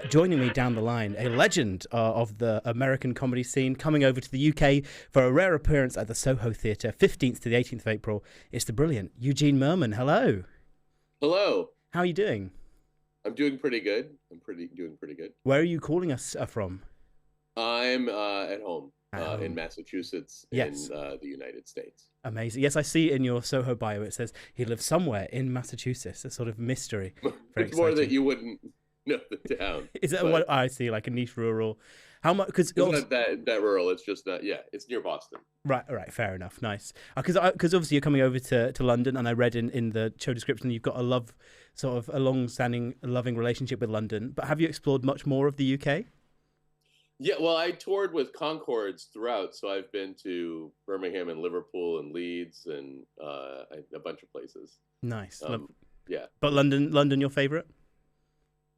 Joining me down the line, a legend of the American comedy scene, coming over to the UK for a rare appearance at the Soho Theatre, 15th to the 18th of April. It's the brilliant Eugene Mirman. Hello. Hello. How are you doing? I'm doing pretty good. Doing pretty good. Where are you calling us from? I'm at home At in home. Massachusetts Yes. in the United States. Amazing. Yes, I see in your Soho bio it says he lives somewhere in Massachusetts. A sort of mystery. Very It's more that exciting. you wouldn't know the town. Is that but what I see, like a niche rural? How much? Because It's not that rural. It's just not. Yeah, it's near Boston. right, fair enough, nice. Because obviously you're coming over to London, and I read in the show description you've got sort of a long-standing, loving relationship with London. But have you explored much more of the UK? Yeah, well, I toured with Concords throughout, so I've been to Birmingham and Liverpool and Leeds and a bunch of places. Nice. Yeah. But London, your favourite?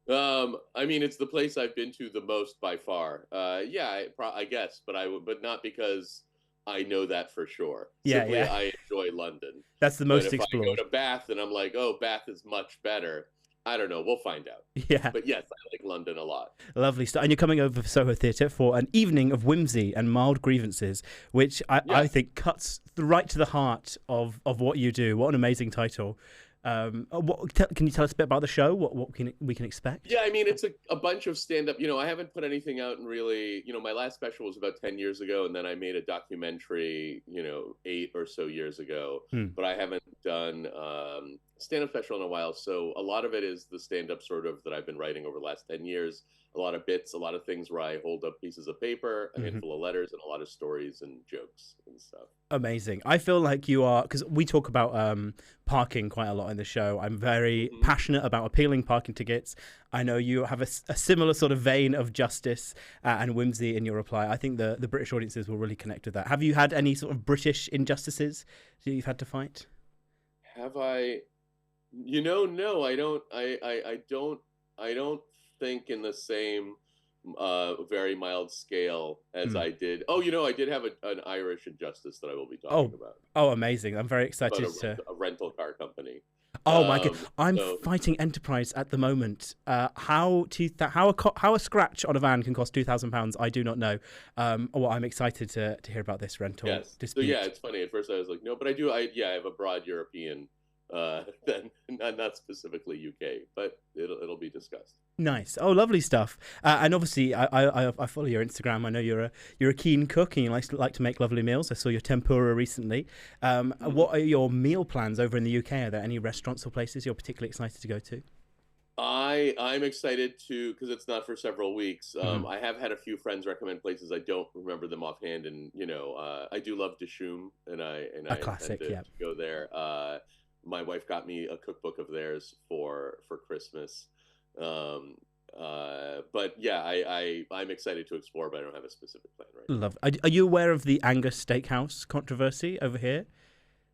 I mean, it's the place I've been to the most by far. Yeah, I guess, but not because I know that for sure. Yeah, Simply, yeah. I enjoy London. That's the But most if I explored. go to Bath and I'm like, oh, Bath is much better, I don't know. We'll find out. Yeah, But yes, I like London a lot. lovely stuff. And you're coming over for Soho Theatre for an evening of whimsy and mild grievances, which I Yeah. think cuts right to the heart of what you do. What an amazing title. Can you tell us a bit about the show? What we can expect? Yeah, I mean, it's a bunch of stand-up. I haven't put anything out in really, my last special was about 10 years ago, and then I made a documentary, 8 or so years ago, but I haven't done stand-up special in a while. So a lot of it is the stand-up sort of that I've been writing over the last 10 years. A lot of bits, a lot of things where I hold up pieces of paper, a handful of letters, and a lot of stories and jokes and stuff. Amazing. I feel like you are, because we talk about parking quite a lot in the show. I'm very passionate about appealing parking tickets. I know you have a similar sort of vein of justice and whimsy in your reply. I think the British audiences will really connect with that. Have you had any sort of British injustices that you've had to fight? Have I? No, I don't. I don't think in the same very mild scale as I did. Oh, I did have an Irish injustice that I will be talking about. Oh, amazing. I'm very excited About a rental car company. Oh my god! I'm So fighting Enterprise at the moment. How a scratch on a van can cost £2,000? I do not know. Well, I'm excited to hear about this rental yes. dispute. So yeah, it's funny. At first, I was like, no, but I do. I have a broad European, then not specifically UK, but it'll be discussed. Nice. Oh, lovely stuff. And obviously, I follow your Instagram. I know you're a keen cook and you like to make lovely meals. I saw your tempura recently. What are your meal plans over in the UK? Are there any restaurants or places you're particularly excited to go to? I'm excited because it's not for several weeks. I have had a few friends recommend places. I don't remember them offhand, and I do love Dishoom, and I Classic, intend yeah. to go there. My wife got me a cookbook of theirs for Christmas. But yeah, I'm excited to explore, but I don't have a specific plan right now. Love. Are you aware of the Angus Steakhouse controversy over here?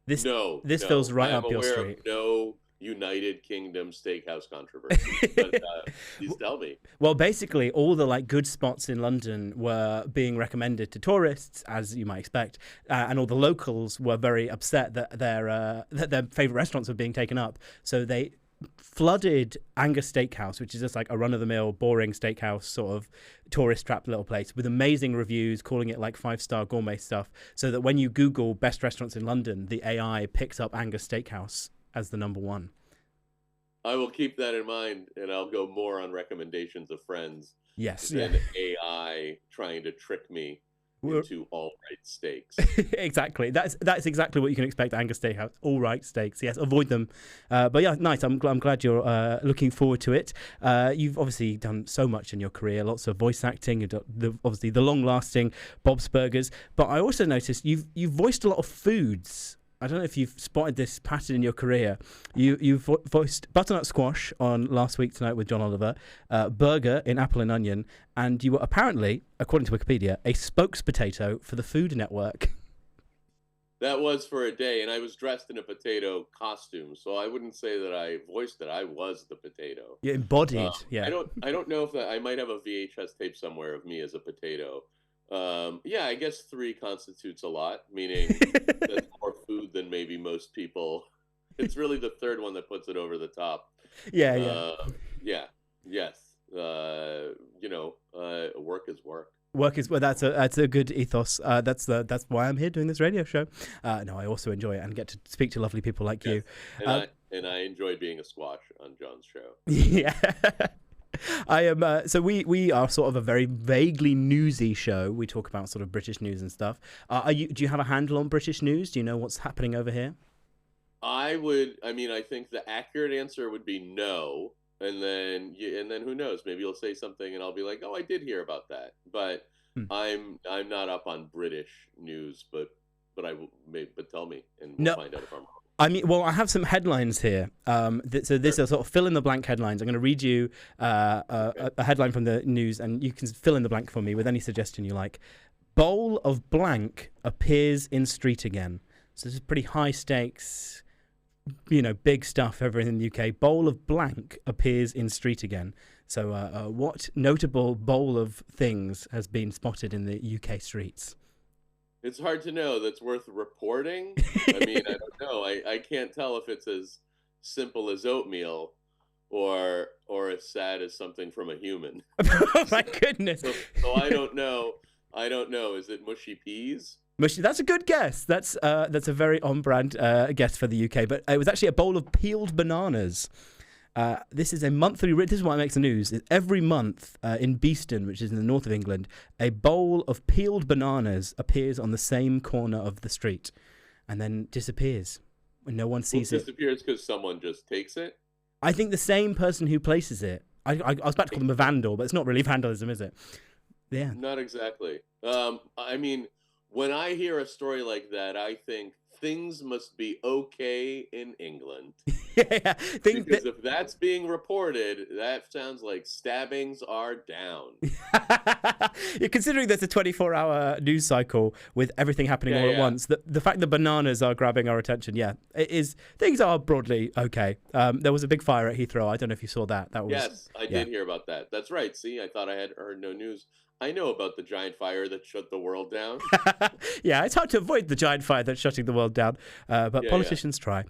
This No, feels right I am up your aware street. of no United Kingdom steakhouse controversy. But please tell me. Well, basically, all the good spots in London were being recommended to tourists, as you might expect, and all the locals were very upset that their favorite restaurants were being taken up. So they flooded Angus Steakhouse, which is just like a run-of-the-mill, boring steakhouse, sort of tourist-trapped little place, with amazing reviews, calling it like 5-star gourmet stuff, so that when you Google best restaurants in London, the AI picks up Angus Steakhouse as the number one. I will keep that in mind, and I'll go more on recommendations of friends Yes, than yeah. AI trying to trick me We're- into all right steaks. Exactly. That's exactly what you can expect at Angus Steakhouse. All right steaks. Yes, avoid them. But yeah, nice. I'm glad you're looking forward to it. You've obviously done so much in your career. Lots of voice acting. You've done obviously the long-lasting Bob's Burgers. But I also noticed you've voiced a lot of foods. I don't know if you've spotted this pattern in your career. You voiced butternut squash on Last Week Tonight with John Oliver, burger in Apple and Onion, and you were apparently, according to Wikipedia, a spokespotato for the Food Network. That was for a day, and I was dressed in a potato costume, so I wouldn't say that I voiced it. I was the potato. You embodied, yeah. I don't know if I might have a VHS tape somewhere of me as a potato. Yeah, I guess 3 constitutes a lot, meaning that's more food than maybe most people. It's really the third one that puts it over the top. Yeah. Yeah, yes. Work is well. That's a good ethos. That's why I'm here doing this radio show. No, I also enjoy it and get to speak to lovely people like you. And I enjoy being a squash on John's show. Yeah. I am. So we are sort of a very vaguely newsy show. We talk about sort of British news and stuff. Do you have a handle on British news? Do you know what's happening over here? I think the accurate answer would be no. And then who knows? Maybe you'll say something, and I'll be like, "Oh, I did hear about that." But I'm not up on British news, but tell me, and we'll find out if I'm wrong. I mean, well, I have some headlines here. So these are sort of fill in the blank headlines. I'm going to read you a headline from the news, and you can fill in the blank for me with any suggestion you like. Bowl of blank appears in street again. So this is pretty high stakes, big stuff over in the UK. Bowl of blank appears in street again. So what notable bowl of things has been spotted in the UK streets? It's hard to know. That's worth reporting. I mean, I don't know. I can't tell if it's as simple as oatmeal or as sad as something from a human. Oh my goodness. So I don't know. Is it mushy peas? That's a good guess. That's a very on-brand guess for the UK. But it was actually a bowl of peeled bananas. This is a monthly. This is why it makes the news. Every month in Beeston, which is in the north of England, a bowl of peeled bananas appears on the same corner of the street, and then disappears when no one sees it. Disappears because someone just takes it. I think the same person who places it. I was about to call them a vandal, but it's not really vandalism, is it? Yeah. Not exactly. I mean, when I hear a story like that, I think things must be okay in England. Yeah. Because if that's being reported, that sounds like stabbings are down. You're considering there's a 24-hour news cycle with everything happening all at once. The fact that bananas are grabbing our attention, it is. Things are broadly okay. There was a big fire at Heathrow. I don't know if you saw that. Yes, I did hear about that. That's right. See, I thought I had heard no news. I know about the giant fire that shut the world down. Yeah, it's hard to avoid the giant fire that's shutting the world down, but politicians try.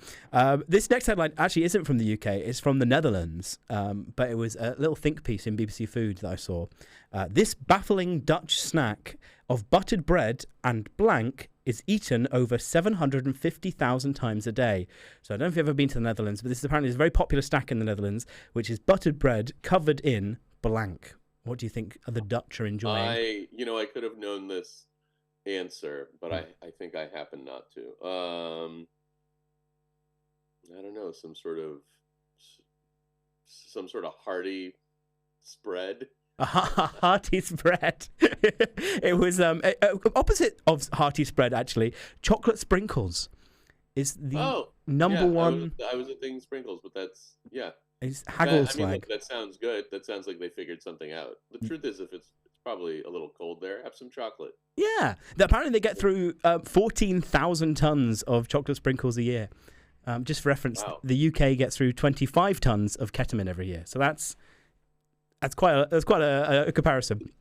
This next headline actually isn't from the UK, it's from the Netherlands, but it was a little think piece in BBC Food that I saw. This baffling Dutch snack of buttered bread and blank is eaten over 750,000 times a day. So I don't know if you've ever been to the Netherlands, but this is apparently a very popular snack in the Netherlands, which is buttered bread covered in blank. What do you think the Dutch are enjoying? I could have known this answer, but I think I happen not to. I don't know, some sort of hearty spread. A hearty spread. It was opposite of hearty spread, actually. Chocolate sprinkles is the number one. I was thinking sprinkles, but that's It's Haggle's flag. That sounds good. That sounds like they figured something out. The truth is, if it's probably a little cold there, have some chocolate. Yeah. Apparently they get through 14,000 tons of chocolate sprinkles a year. Just for reference, the UK gets through 25 tons of ketamine every year. So that's quite a comparison.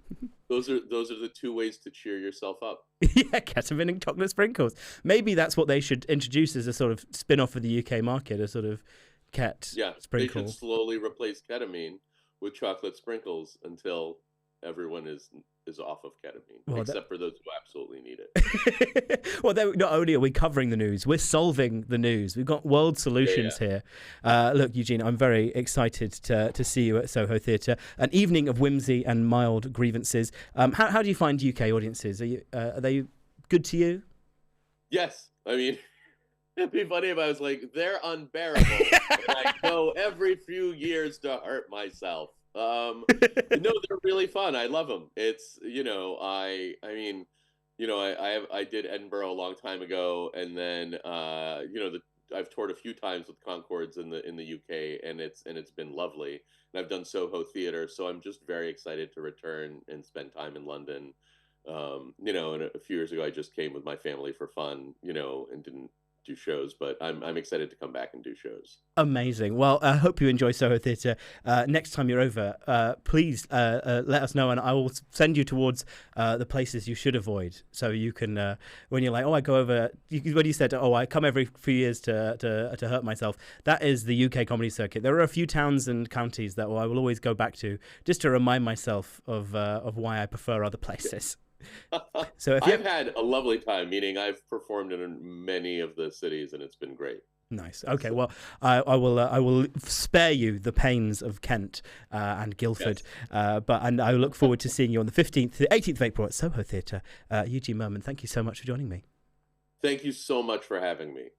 Those are the two ways to cheer yourself up. Yeah, ketamine and chocolate sprinkles. Maybe that's what they should introduce as a sort of spin-off of the UK market, a sort of sprinkle. They should slowly replace ketamine with chocolate sprinkles until everyone is off of ketamine, except for those who absolutely need it. Well, not only are we covering the news, we're solving the news. We've got world solutions here. Look, Eugene, I'm very excited to see you at Soho Theatre. An evening of whimsy and mild grievances. How do you find UK audiences? Are they good to you? Yes. I mean, it'd be funny if I was like, they're unbearable. And I go every few years to hurt myself. No, they're really fun. I love them. It's, I did Edinburgh a long time ago, and then I've toured a few times with Concords in the UK, and it's been lovely. And I've done Soho Theatre, so I'm just very excited to return and spend time in London. And a few years ago I just came with my family for fun, and didn't do shows, but I'm excited to come back and do shows. Amazing. Well, I hope you enjoy Soho Theatre. Next time you're over, please let us know, and I will send you towards the places you should avoid, so you can, when you're like, oh, I go over, when you said, oh, I come every few years to hurt myself, that is the UK comedy circuit. There are a few towns and counties that I will always go back to just to remind myself of why I prefer other places. So if I've had a lovely time, meaning I've performed in many of the cities, and it's been great. Nice. Okay. Well, I will spare you the pains of Kent and Guildford, yes. And I look forward to seeing you on the 15th to the 18th of April at Soho Theatre. Eugene Mirman, thank you so much for joining me. Thank you so much for having me.